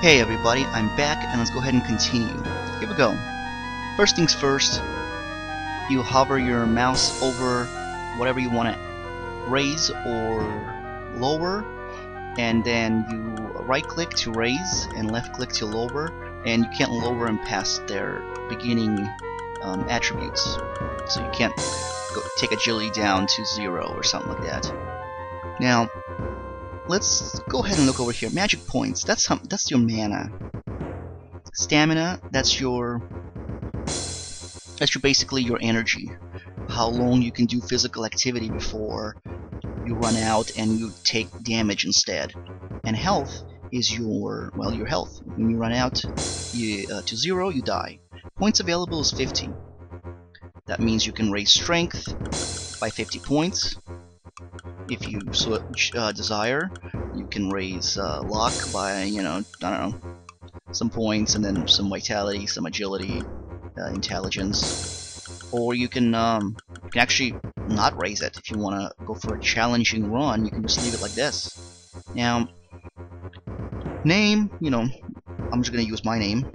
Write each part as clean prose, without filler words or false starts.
Hey everybody, I'm back and let's go ahead and continue. Here we go. First things first, you hover your mouse over whatever you want to raise or lower, and then you right click to raise and left click to lower, and you can't lower them past their beginning attributes. So you can't take agility down to 0 or something like that. Now, let's go ahead and look over here. Magic points, that's your mana. Stamina, that's basically your energy. How long you can do physical activity before you run out and you take damage instead. And health is your health. When you run out to 0, you die. Points available is 50. That means you can raise strength by 50 points. If you so desire, you can raise luck by, I don't know, some points, and then some vitality, some agility, intelligence. Or you can actually not raise it. If you want to go for a challenging run, you can just leave it like this. Now, name, I'm just going to use my name.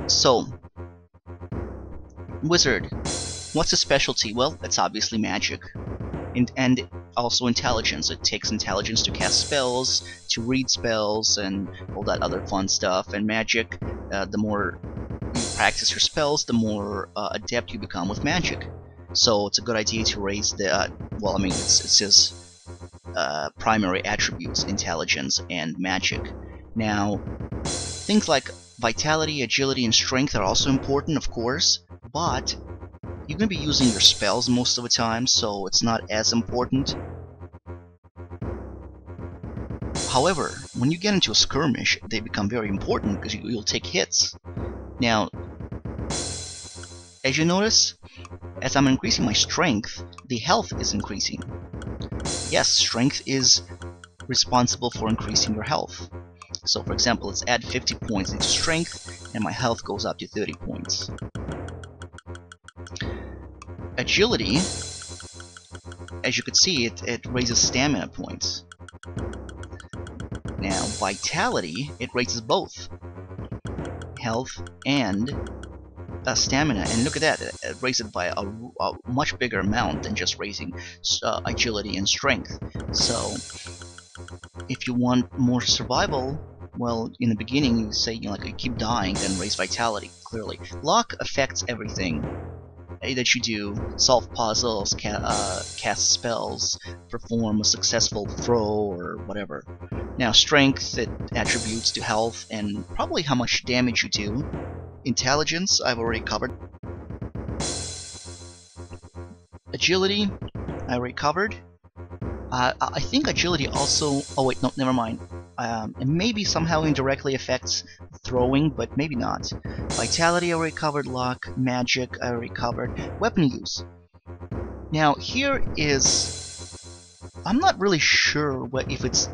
So, wizard. What's his specialty? Well, it's obviously magic. And also intelligence. It takes intelligence to cast spells, to read spells, and all that other fun stuff. And magic, the more you practice your spells, the more adept you become with magic. So it's a good idea to raise the, it's his primary attributes, intelligence and magic. Now, things like vitality, agility, and strength are also important, of course, but you're going to be using your spells most of the time, so it's not as important. However, when you get into a skirmish, they become very important because you'll take hits. Now, as you notice, as I'm increasing my strength, the health is increasing. Yes, strength is responsible for increasing your health. So, for example, let's add 50 points into strength, and my health goes up to 30 points. Agility, as you could see, it raises stamina points. Now, vitality, it raises both health and stamina. And look at that, it raises it by a much bigger amount than just raising agility and strength. So, if you want more survival, well, in the beginning you say, you keep dying, then raise vitality, clearly. Luck affects everything that you do: solve puzzles, cast spells, perform a successful throw, or whatever. Now, strength, it attributes to health and probably how much damage you do. Intelligence, I've already covered. Agility, I already covered. I think agility also... oh wait, no, never mind. It maybe somehow indirectly affects throwing, but maybe not. Vitality I already covered, luck, magic I already covered, weapon use. Now here is... I'm not really sure if it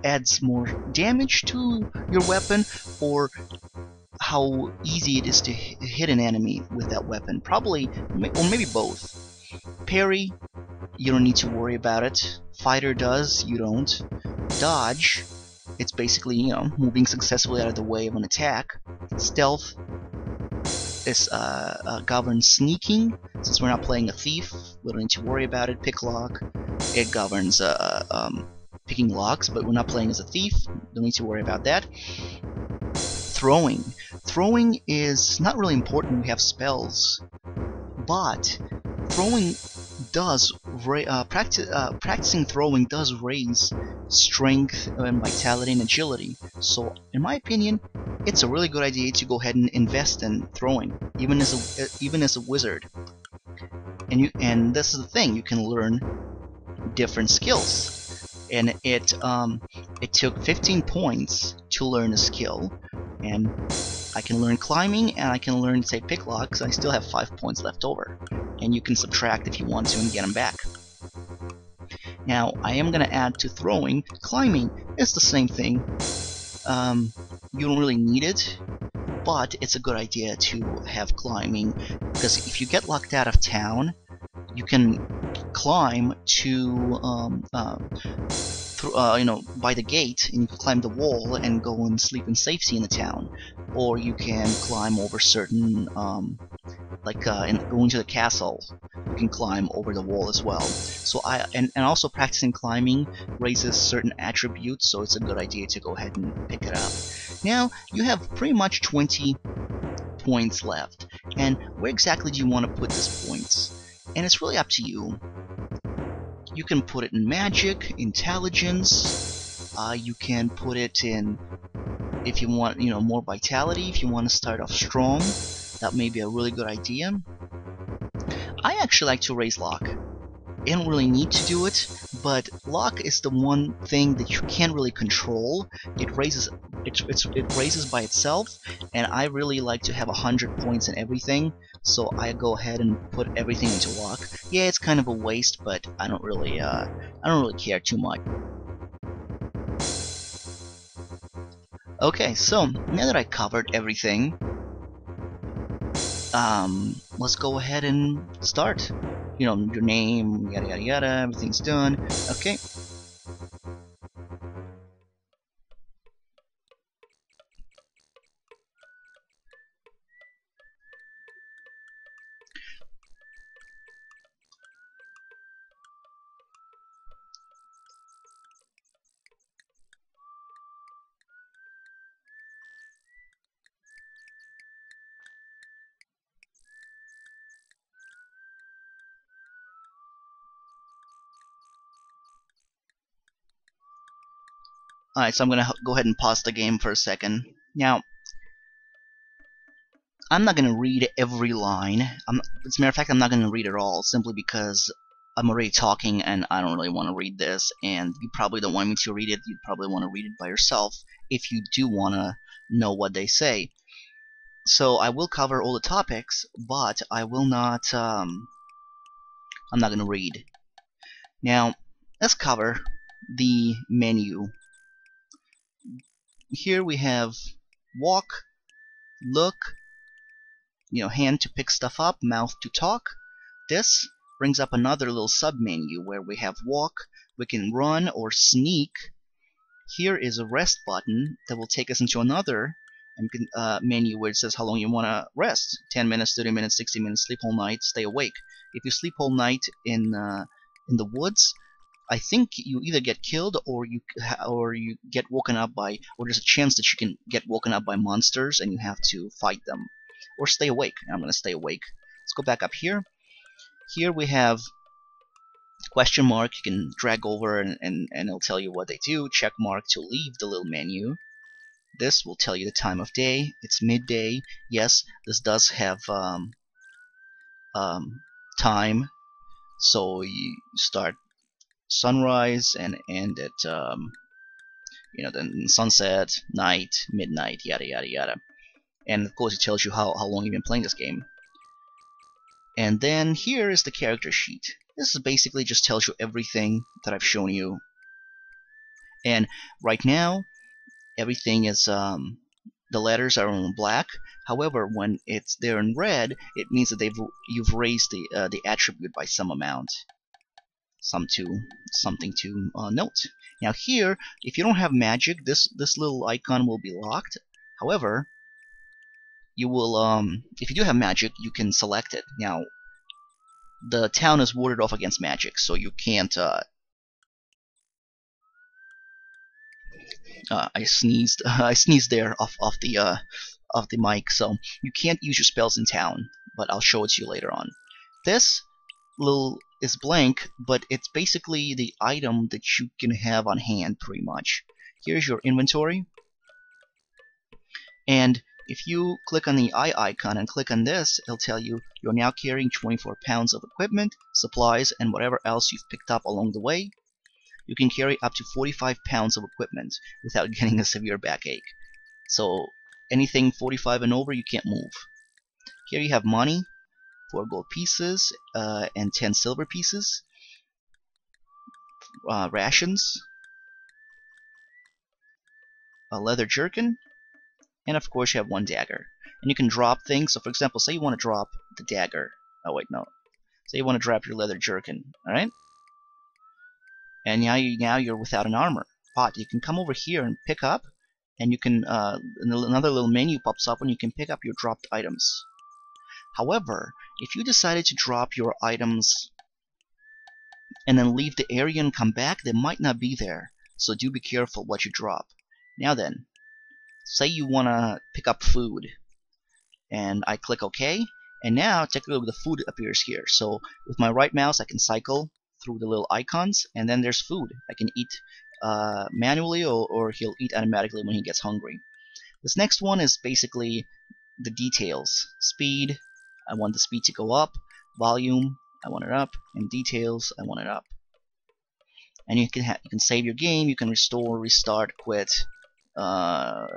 adds more damage to your weapon, or how easy it is to hit an enemy with that weapon. Probably, or maybe both. Parry, you don't need to worry about it. Fighter does, you don't. Dodge, it's basically, moving successfully out of the way of an attack. Stealth is governs sneaking. Since we're not playing a thief, we don't need to worry about it. Pick lock, it governs picking locks, but we're not playing as a thief, don't need to worry about that. Throwing. Throwing is not really important, we have spells, but throwing does practicing throwing does raise strength and vitality and agility. So, in my opinion, it's a really good idea to go ahead and invest in throwing, even as a wizard. And this is the thing: you can learn different skills. And it took 15 points to learn a skill, and I can learn climbing, and I can learn, say, pick lock, because I still have 5 points left over. And you can subtract if you want to and get them back. Now, I am going to add to throwing. Climbing is the same thing. You don't really need it, but it's a good idea to have climbing, because if you get locked out of town, you can climb to by the gate, and you can climb the wall and go and sleep in safety in the town, or you can climb over certain going to the castle. You can climb over the wall as well. So and also practicing climbing raises certain attributes, so it's a good idea to go ahead and pick it up. Now you have pretty much 20 points left, and where exactly do you want to put these points? And it's really up to you. You can put it in magic, intelligence. You can put it in, if you want, more vitality. If you want to start off strong, that may be a really good idea. I actually like to raise luck. You don't really need to do it, but luck is the one thing that you can't really control. It raises by itself, and I really like to have 100 points in everything, so I go ahead and put everything into luck. Yeah, it's kind of a waste, but I don't really care too much. Okay, so now that I covered everything, let's go ahead and start. Your name, yada yada yada, everything's done. Okay. Alright, so I'm gonna go ahead and pause the game for a second. Now, I'm not gonna read every line. As a matter of fact, I'm not gonna read it all, simply because I'm already talking and I don't really want to read this, and you probably don't want me to read it. You'd probably want to read it by yourself if you do want to know what they say. So I will cover all the topics, but I will not. I'm not gonna read. Now, let's cover the menu. Here we have walk, look, hand to pick stuff up, mouth to talk. This brings up another little sub-menu where we have walk, we can run or sneak. Here is a rest button that will take us into another menu where it says how long you want to rest. 10 minutes, 30 minutes, 60 minutes, sleep all night, stay awake. If you sleep all night in the woods, I think you either get killed or you get woken up by, or there's a chance that you can get woken up by monsters and you have to fight them. Or stay awake. I'm going to stay awake. Let's go back up here. Here we have question mark. You can drag over and it'll tell you what they do. Check mark to leave the little menu. This will tell you the time of day. It's midday. Yes, this does have time. So you start sunrise and end at then sunset, night, midnight, yada yada yada. And of course it tells you how long you've been playing this game. And then here is the character sheet. This is basically just tells you everything that I've shown you. And right now everything is the letters are in black. However, when they're in red, it means that you've raised the attribute by some amount. Something to note. Now here, if you don't have magic, this little icon will be locked. However, you will if you do have magic, you can select it. Now, the town is warded off against magic, so you can't. I sneezed. I sneezed there off the mic, so you can't use your spells in town. But I'll show it to you later on. This little is blank, but it's basically the item that you can have on hand, pretty much. Here's your inventory, and if you click on the eye icon and click on this, it'll tell you you're now carrying 24 pounds of equipment, supplies, and whatever else you've picked up along the way. You can carry up to 45 pounds of equipment without getting a severe backache. So anything 45 and over, you can't move. Here you have money, 4 gold pieces and 10 silver pieces, rations, a leather jerkin, and of course you have 1 dagger. And you can drop things. So for example, say you want to drop the dagger. Oh wait, no. Say you want to drop your leather jerkin, all right? And now you're without an armor. But you can come over here and pick up, and you can another little menu pops up, and you can pick up your dropped items. However, if you decided to drop your items and then leave the area and come back, they might not be there. So do be careful what you drop. Now then, say you want to pick up food, and I click OK, and now technically the food appears here. So with my right mouse I can cycle through the little icons, and then there's food. I can eat manually, or he'll eat automatically when he gets hungry. This next one is basically the details. Speed, I want the speed to go up. Volume, I want it up. And details, I want it up. And you can save your game, you can restore, restart, quit. I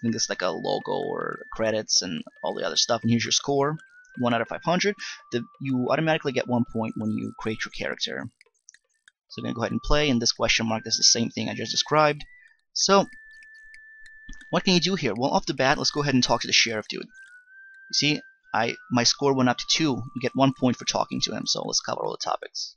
think it's like a logo or credits and all the other stuff. And here's your score, 1 out of 500. You automatically get 1 point when you create your character. So I'm going to go ahead and play, and this question mark is the same thing I just described. So, what can you do here? Well, off the bat, let's go ahead and talk to the sheriff dude. You see, my score went up to 2. You get 1 point for talking to him, so let's cover all the topics.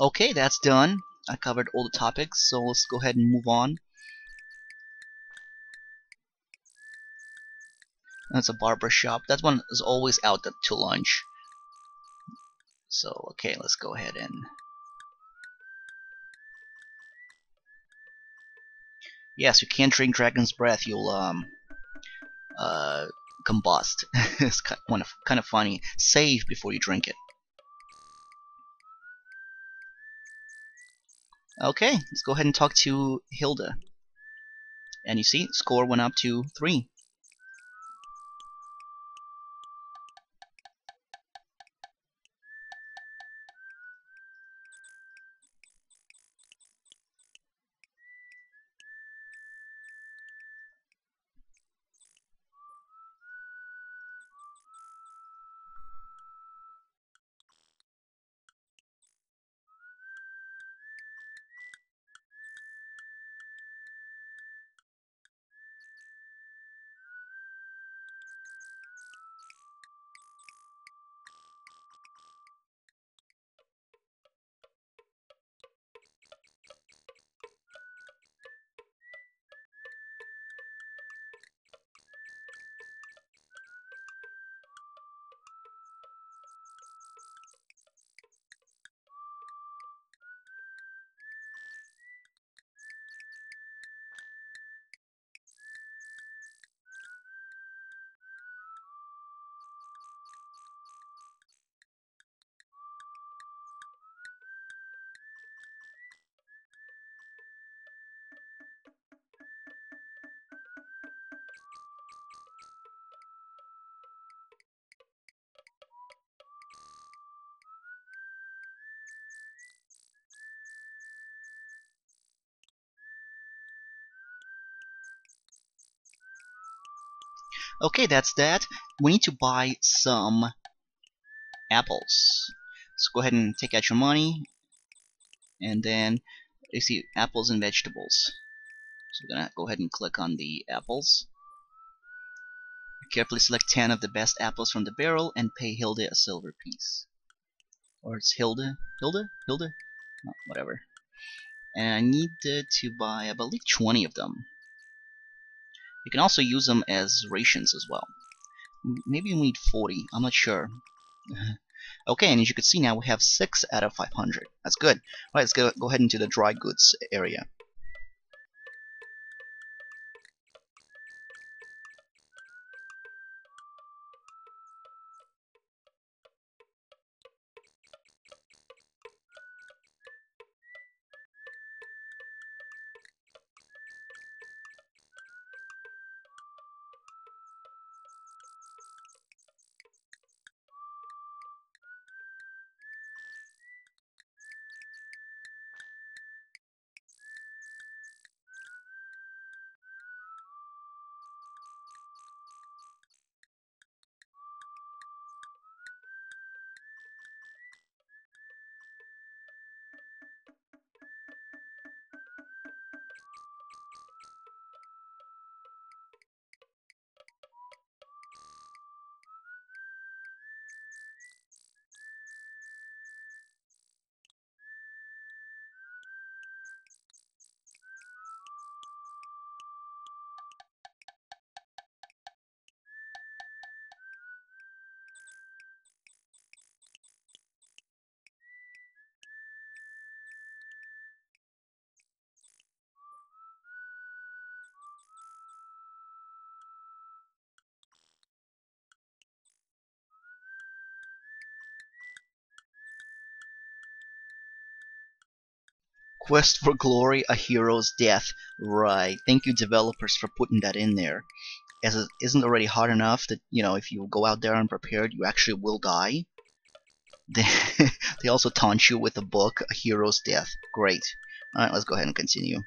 Okay, that's done. I covered all the topics, so let's go ahead and move on. That's a barber shop. That one is always out to lunch. So, okay, let's go ahead and... Yes, you can't drink dragon's breath. You'll combust. It's kind of funny. Save before you drink it. Okay, let's go ahead and talk to Hilde. And you see, score went up to 3. Okay, that's that. We need to buy some apples. So go ahead and take out your money, and then you see apples and vegetables. So we're gonna go ahead and click on the apples. Carefully select 10 of the best apples from the barrel and pay Hilde a silver piece. Or it's Hilde? Hilde? Hilde? Oh, whatever. And I need to buy, I believe, 20 of them. You can also use them as rations as well. Maybe we need 40, I'm not sure. Okay, and as you can see now, we have 6 out of 500. That's good. Alright, let's go ahead into the dry goods area. Quest for Glory, a Hero's Death. Right. Thank you, developers, for putting that in there. As it isn't already hard enough that, if you go out there unprepared, you actually will die. They, they also taunt you with a book, A Hero's Death. Great. Alright, let's go ahead and continue.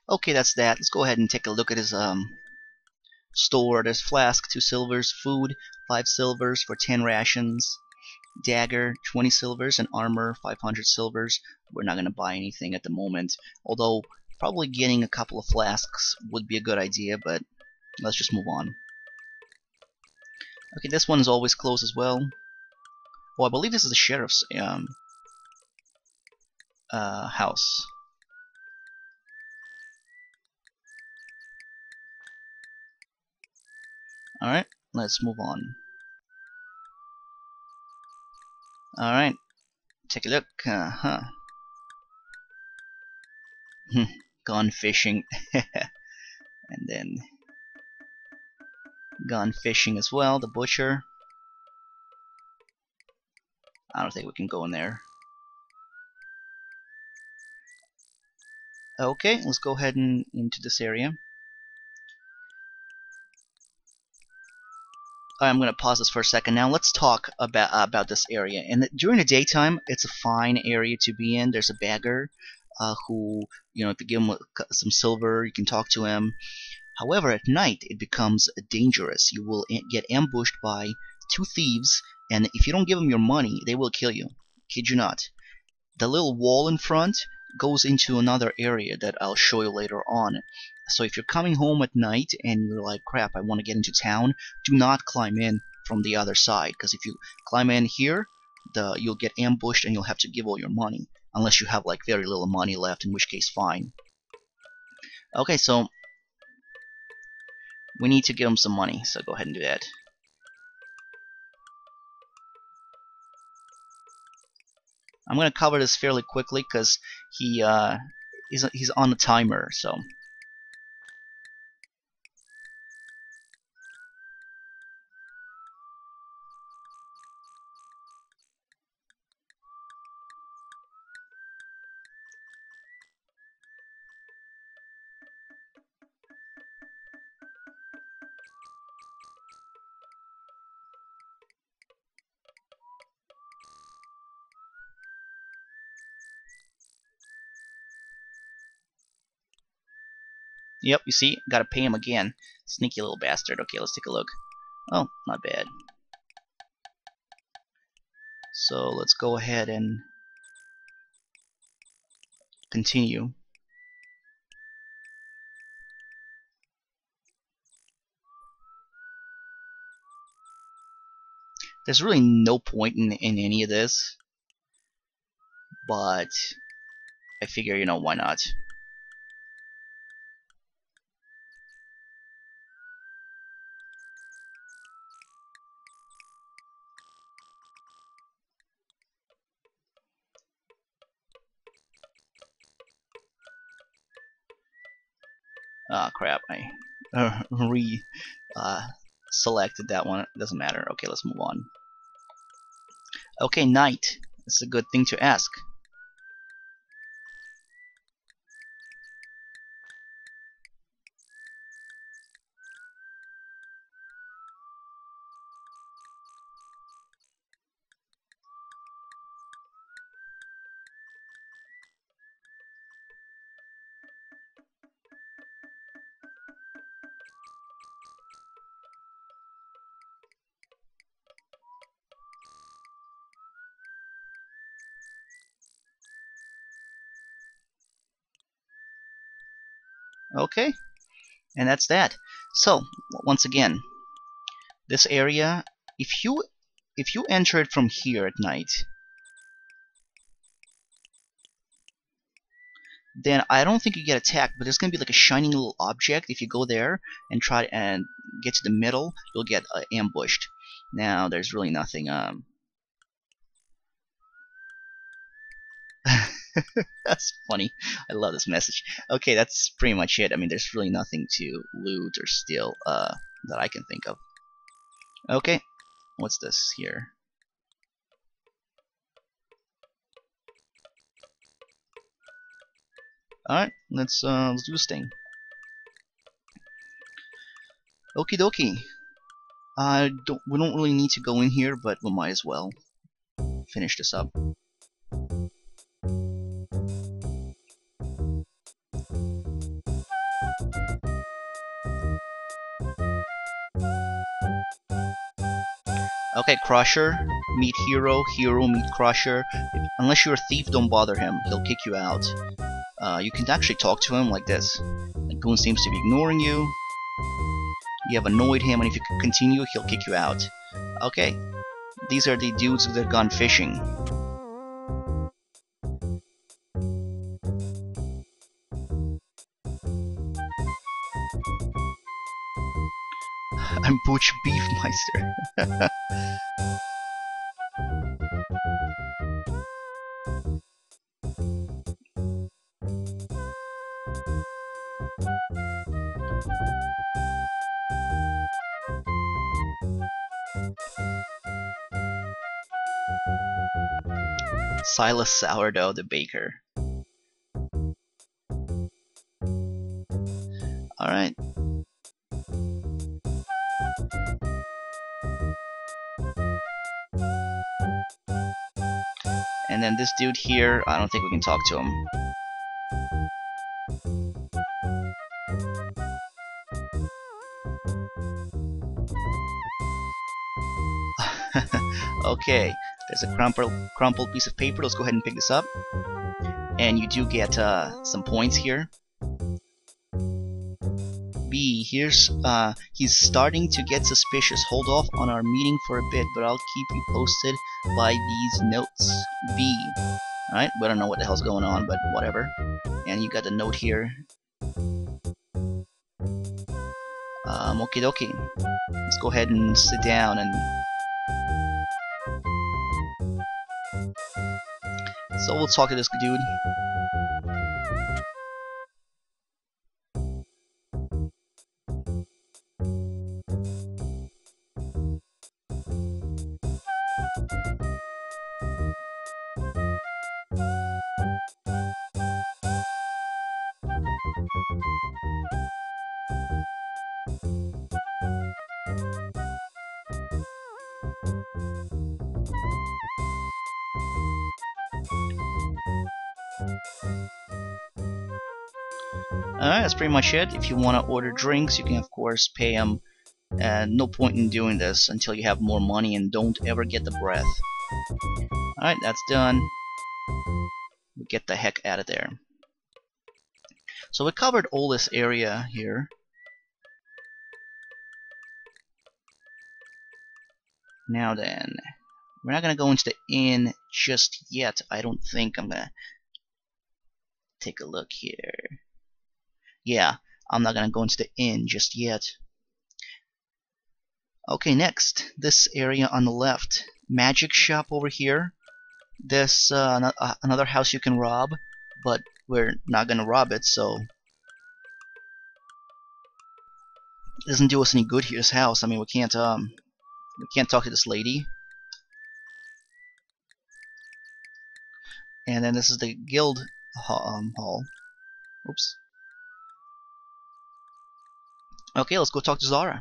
Okay, that's that. Let's go ahead and take a look at his store. There's flask, 2 silvers, food, 5 silvers for 10 rations, dagger, 20 silvers, and armor, 500 silvers. We're not going to buy anything at the moment, although probably getting a couple of flasks would be a good idea, but let's just move on. Okay, this one's always closed as well. Oh, I believe this is the sheriff's house. Alright, let's move on. Alright, take a look. Uh-huh. Gone fishing. And then gone fishing as well, the butcher. I don't think we can go in there. Okay, let's go ahead and into this area. I'm going to pause this for a second. Now let's talk about this area. And during the daytime, it's a fine area to be in. There's a beggar who, if you give him some silver, you can talk to him. However, at night, it becomes dangerous. You will get ambushed by 2 thieves, and if you don't give them your money, they will kill you. Kid you not. the little wall in front goes into another area that I'll show you later on. So if you're coming home at night and you're like, crap, I want to get into town, do not climb in from the other side, because if you climb in here, you'll get ambushed and you'll have to give all your money, unless you have like very little money left, in which case fine. Okay, so we need to give him some money, so go ahead and do that. I'm gonna cover this fairly quickly because he's on a timer, so. Yep, you see, gotta pay him again. Sneaky little bastard. Okay, let's take a look. Oh, not bad. So let's go ahead and continue. There's really no point in any of this, but I figure, you know, why not? Ah, crap, I selected that one. It doesn't matter. Okay, let's move on. Okay, knight. That's a good thing to ask. Okay, and that's that. So, once again, this area, if you enter it from here at night, then I don't think you get attacked, but there's gonna be like a shining little object. If you go there and try and get to the middle, you'll get ambushed. Now, there's really nothing. That's funny. I love this message. Okay, that's pretty much it. I mean, there's really nothing to loot or steal that I can think of. Okay, what's this here? All right, let's do this thing. Okie dokie. We don't really need to go in here, but we might as well finish this up. Okay, Crusher, meet Hero, Hero, meet Crusher. Unless you're a thief, don't bother him. He'll kick you out. You can actually talk to him like this. The goon seems to be ignoring you. You have annoyed him, and if you continue, he'll kick you out. Okay, these are the dudes that have gone fishing. I'm Butch Beefmeister. Silas Sourdough, the baker. Alright. And then this dude here, I don't think we can talk to him. Okay, There's a crumpled piece of paper. Let's go ahead and pick this up. And you do get some points here. B, he's starting to get suspicious. Hold off on our meeting for a bit, but I'll keep you posted by these notes. B. Alright, we don't know what the hell's going on, but whatever. And you got the note here. Okie dokie. Let's go ahead and sit down and... So we'll talk to this dude. Alright, that's pretty much it. If you want to order drinks, you can of course pay them. No point in doing this until you have more money, and don't ever get the breath. Alright, that's done. We get the heck out of there. So we covered all this area here. Now then, we're not gonna go into the inn just yet. I don't think. I'm gonna take a look here. Yeah, I'm not gonna go into the inn just yet. Okay, next, this area on the left. Magic shop over here. There's another house you can rob, but we're not gonna rob it, so it doesn't do us any good here. This house. I mean, we can't talk to this lady. And then this is the guild hall. Oops. Okay, let's go talk to Zara.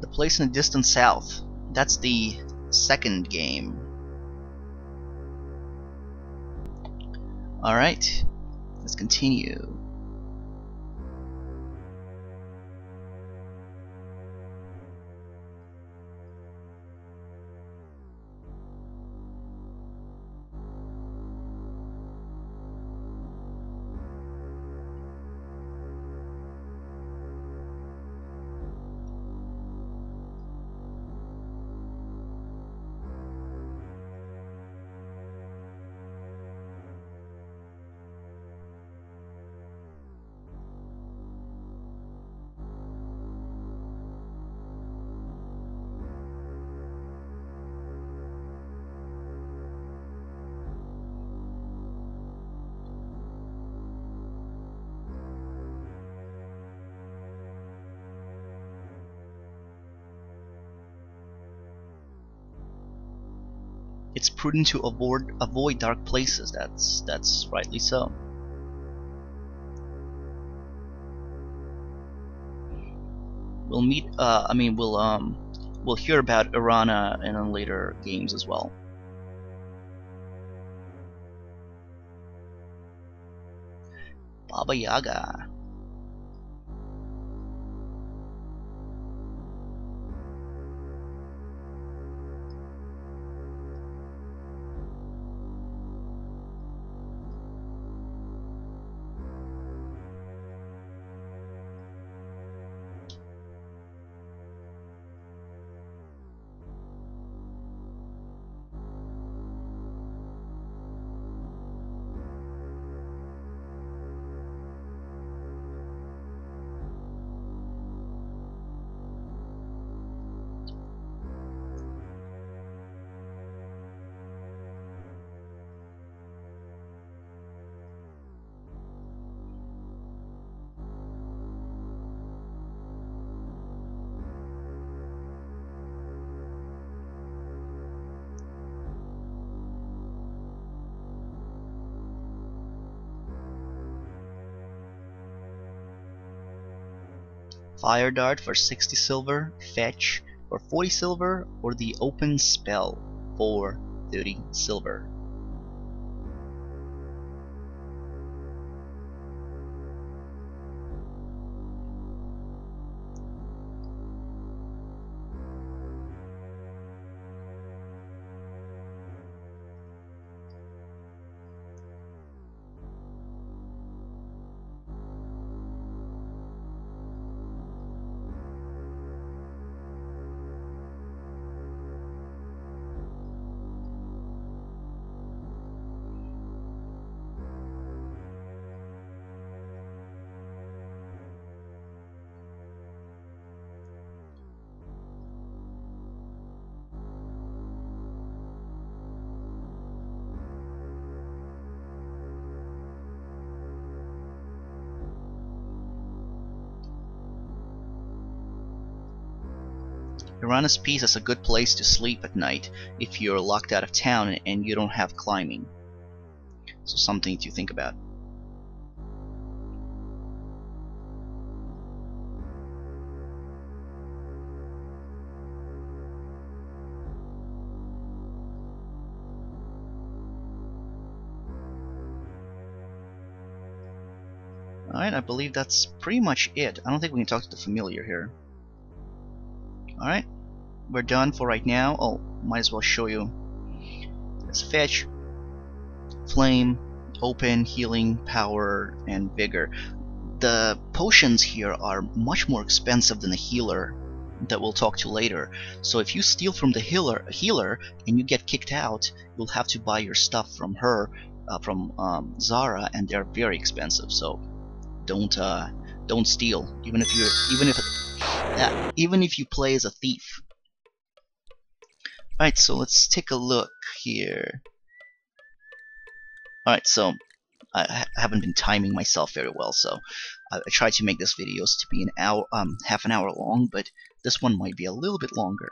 The place in the distant south. That's the second game. Alright, let's continue. It's prudent to avoid dark places. That's rightly so. We'll meet. We'll hear about Irana in later games as well. Baba Yaga. Fire Dart for 60 silver, Fetch for 40 silver, or the Open Spell for 30 silver. Uranus Peace is a good place to sleep at night if you're locked out of town and you don't have climbing. So something to think about. Alright, I believe that's pretty much it. I don't think we can talk to the familiar here. Alright, we're done for right now. Oh, might as well show you. Let's fetch, flame, open, healing, power, and vigor. The potions here are much more expensive than the healer that we'll talk to later. So if you steal from the healer and you get kicked out, you'll have to buy your stuff from her, from Zara, and they're very expensive. So don't steal, even if you play as a thief. Alright, so let's take a look here. Alright, so I haven't been timing myself very well, so I tried to make this videos to be an hour, half an hour long, but this one might be a little bit longer.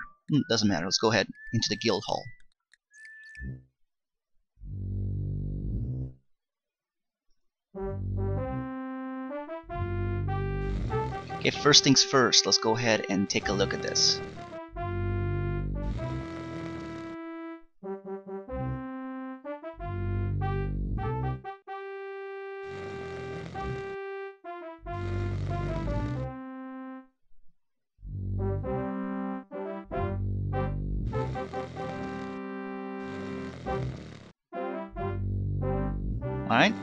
Doesn't matter. Let's go ahead into the guild hall. Okay, first things first. Let's go ahead and take a look at this. Alright,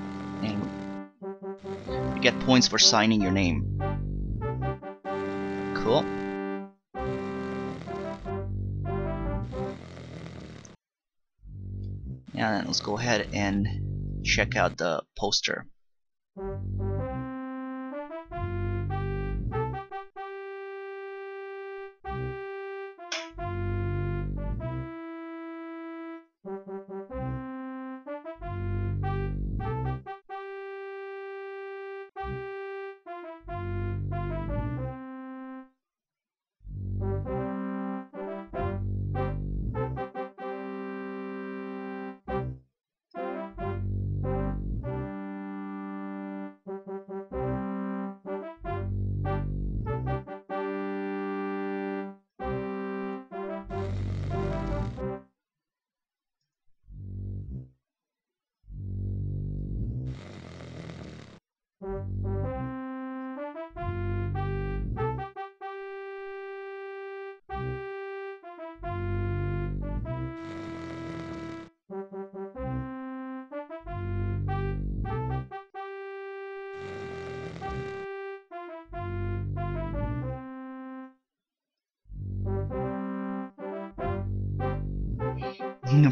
and you get points for signing your name. Cool. Yeah, let's go ahead and check out the poster.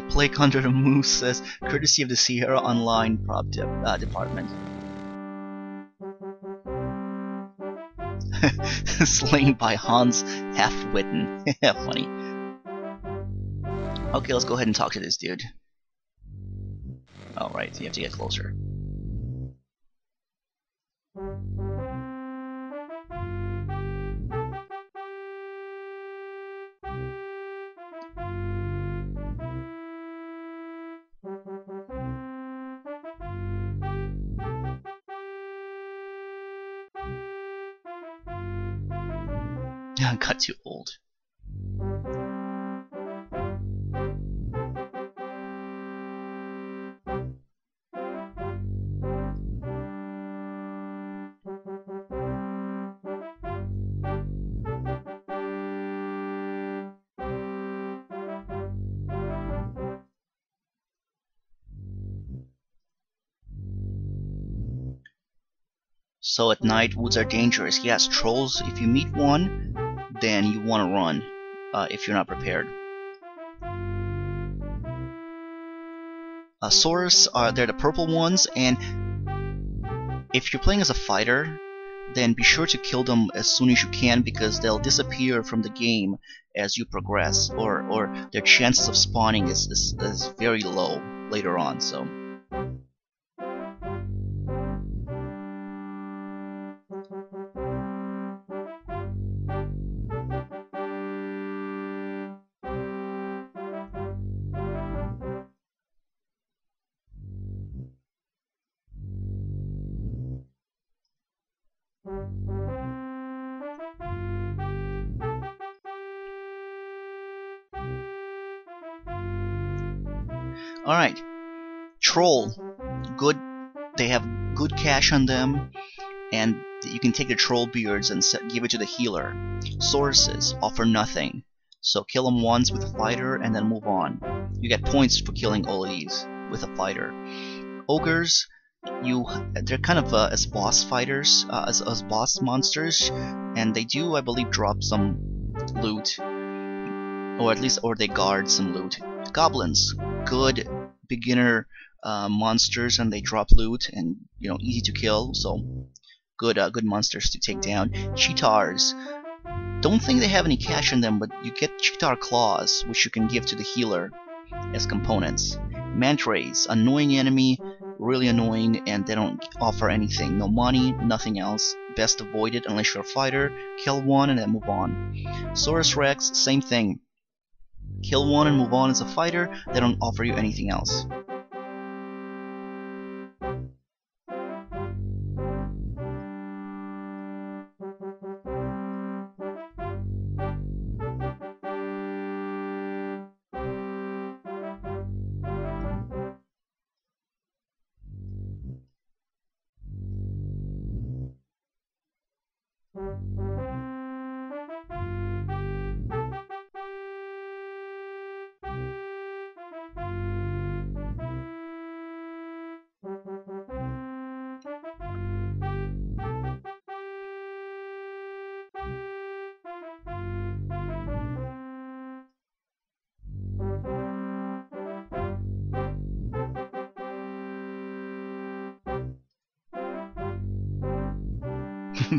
Plague Under the Moose says, courtesy of the Sierra Online prop department. Slain by Hans Half-Witten. Funny. Okay, let's go ahead and talk to this dude. Alright, you have to get closer. I got too old. So at night, woods are dangerous. Yes, trolls, if you meet one, then you want to run, if you're not prepared. Saurus, they're the purple ones, and if you're playing as a fighter, then be sure to kill them as soon as you can, because they'll disappear from the game as you progress, or their chances of spawning is very low later on, so... Alright, Troll, good. They have good cash on them, and you can take the troll beards and give it to the healer. Sources offer nothing, so kill them once with a fighter and then move on. You get points for killing all of these with a fighter. Ogres, they're kind of as boss fighters, as boss monsters, and they do, I believe, drop some loot, or they guard some loot. Goblins, good beginner monsters, and they drop loot, and easy to kill, so good monsters to take down. Cheetars, don't think they have any cash in them, but you get cheetar claws, which you can give to the healer as components. Mantrays, annoying enemy, really annoying, and they don't offer anything. No money, nothing else. Best avoid it unless you're a fighter. Kill one and then move on. Saurus Rex, same thing. Kill one and move on as a fighter. They don't offer you anything else.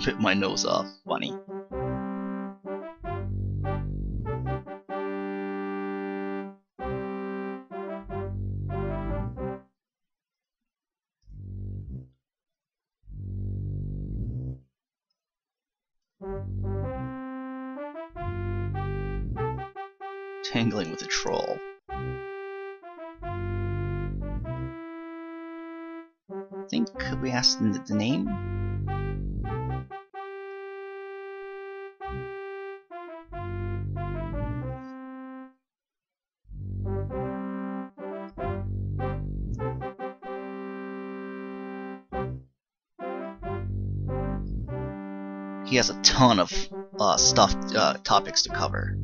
Bit my nose off. Funny. Tangling with a troll. I think we asked the name? He has a ton of topics to cover.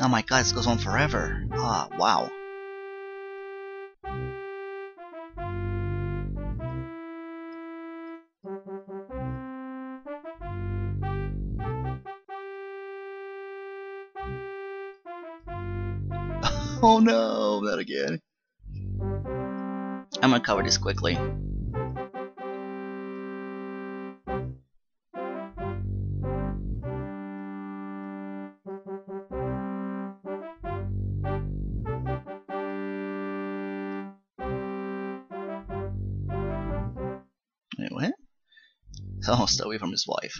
Oh my god, this goes on forever. Ah, wow. Oh no, not again. I'm gonna cover this quickly. Wait, what? Oh, stay away from his wife.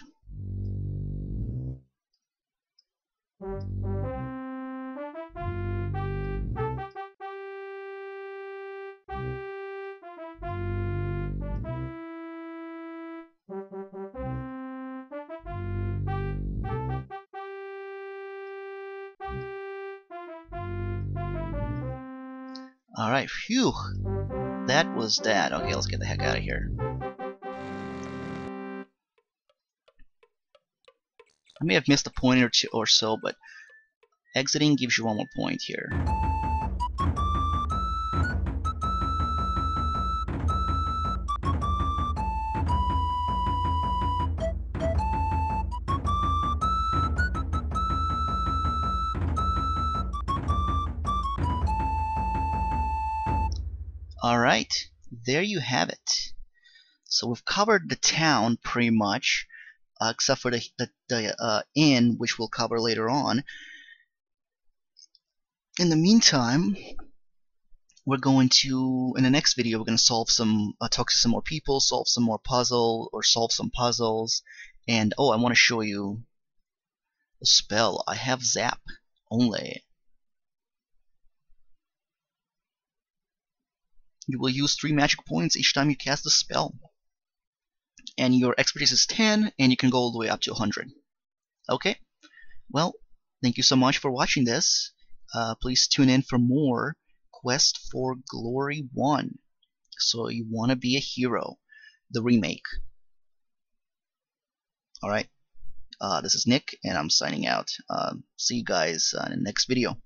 Alright, phew. That was that. Okay, let's get the heck out of here. I may have missed a point or two or so, but exiting gives you one more point here. Alright, there you have it. So we've covered the town pretty much, except for the inn, which we'll cover later on. In the meantime, we're going to, in the next video, we're going to solve some, talk to some more people, solve some more solve some puzzles, and oh, I want to show you the spell. I have Zap only. You will use 3 magic points each time you cast the spell. And your expertise is 10, and you can go all the way up to 100. Okay? Well, thank you so much for watching this. Please tune in for more Quest for Glory 1. So you want to be a hero. The remake. Alright. This is Nick, and I'm signing out. See you guys in the next video.